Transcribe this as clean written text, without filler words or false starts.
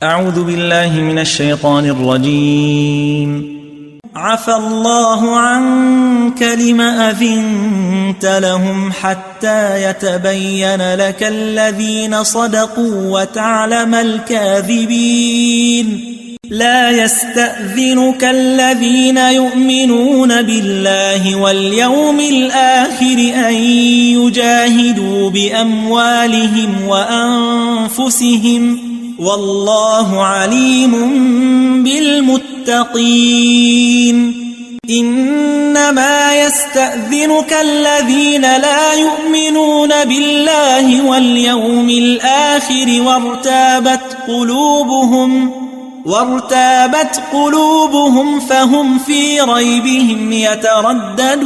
أعوذ بالله من الشيطان الرجيم. عفى الله عنك لم أذنت لهم حتى يتبين لك الذين صدقوا وتعلم الكاذبين. لا يستأذنك الذين يؤمنون بالله واليوم الآخر أن يجاهدوا بأموالهم وأنفسهم والله عليم بالمتقين. إنما يستأذنك الذين لا يؤمنون بالله واليوم الآخر وارتابت قلوبهم فهم في ريبهم يترددون.